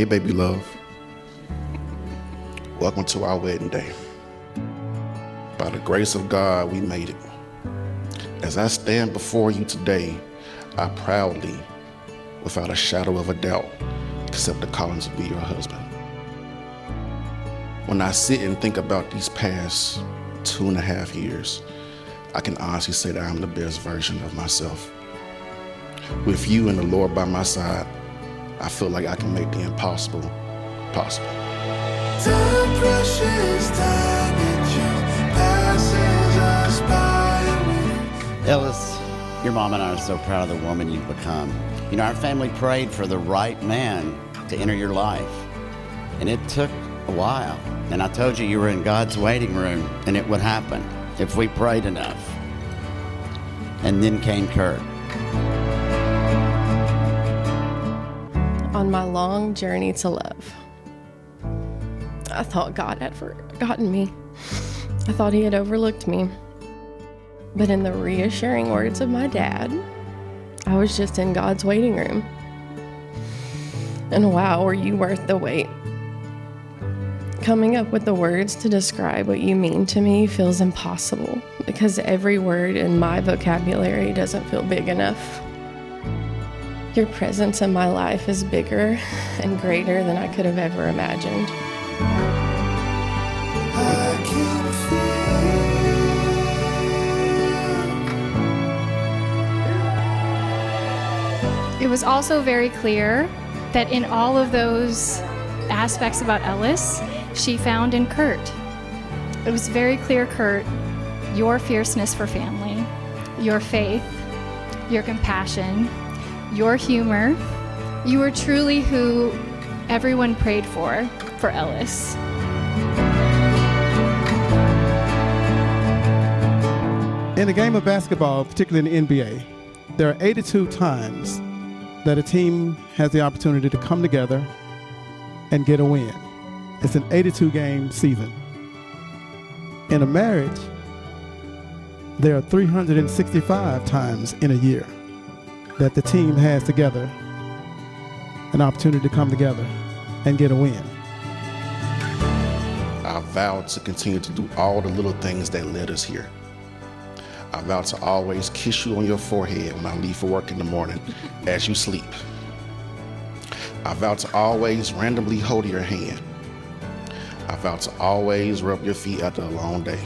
Hey, baby love. Welcome to our wedding day. By the grace of God, we made it. As I stand before you today, I proudly, without a shadow of a doubt, accept the calling to be your husband. When I sit and think about these past 2.5 years, I can honestly say that I'm the best version of myself. With you and the Lord by my side, I feel like I can make the impossible possible. Time precious, time it passes us by. Ellis, your mom and I are so proud of the woman you've become. You know, our family prayed for the right man to enter your life, and it took a while. And I told you were in God's waiting room, and it would happen if we prayed enough. And then came Kurt. On my long journey to love, I thought God had forgotten me. I thought he had overlooked me. But in the reassuring words of my dad, I was just in God's waiting room. And wow, were you worth the wait. Coming up with the words to describe what you mean to me feels impossible because every word in my vocabulary doesn't feel big enough. Your presence in my life is bigger and greater than I could have ever imagined. I can feel. It was also very clear that in all of those aspects about Ellis, she found in Kurt. It was very clear, Kurt, your fierceness for family, your faith, your compassion, your humor. You were truly who everyone prayed for Ellis. In the game of basketball, particularly in the NBA, there are 82 times that a team has the opportunity to come together and get a win. It's an 82-game season. In a marriage, there are 365 times in a year that the team has together an opportunity to come together and get a win. I vow to continue to do all the little things that led us here. I vow to always kiss you on your forehead when I leave for work in the morning as you sleep. I vow to always randomly hold your hand. I vow to always rub your feet after a long day.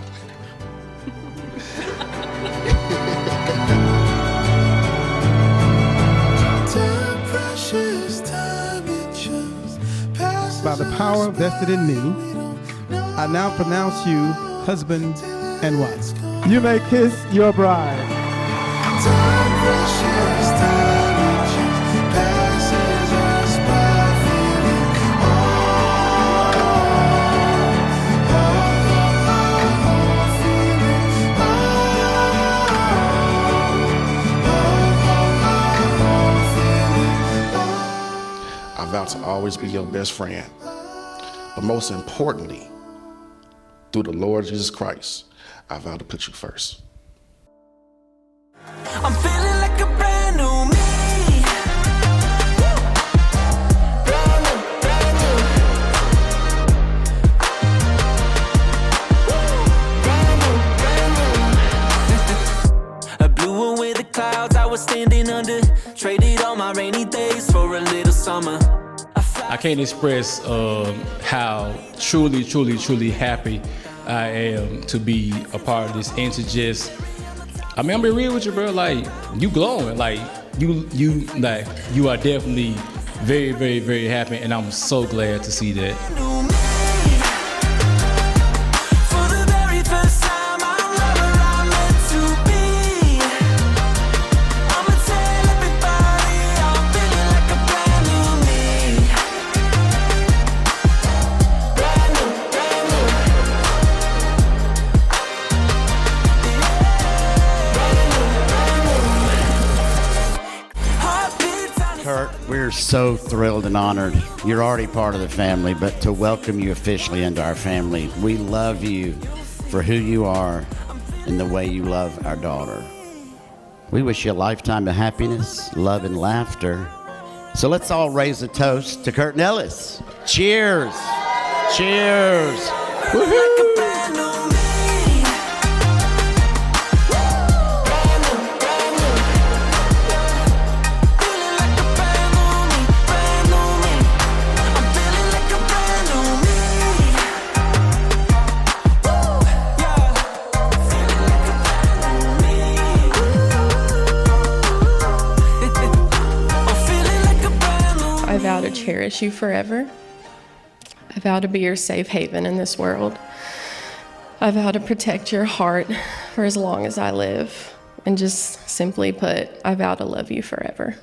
By the power vested in me, I now pronounce you husband and wife. You may kiss your bride. Time precious, time it just passes us by, feeling I vow to always be your best friend. But most importantly, through the Lord Jesus Christ, I vow to put you first. I'm feeling like a brand new me. Brand new, brand new. Brand new, brand new. I blew away the clouds I was standing under. Traded all my rainy days for a little summer. I can't express how truly happy I am to be a part of this and to just, I mean, I'm being real with you, bro. Like, you glowing. Like, you are definitely very happy, and I'm so glad to see that. Kurt, we're so thrilled and honored. You're already part of the family, but to welcome you officially into our family, we love you for who you are and the way you love our daughter. We wish you a lifetime of happiness, love, and laughter So let's all raise a toast to Kurt and Ellis. Cheers. Cheers. Woohoo. I vow to cherish you forever. I vow to be your safe haven in this world. I vow to protect your heart for as long as I live. And just simply put, I vow to love you forever.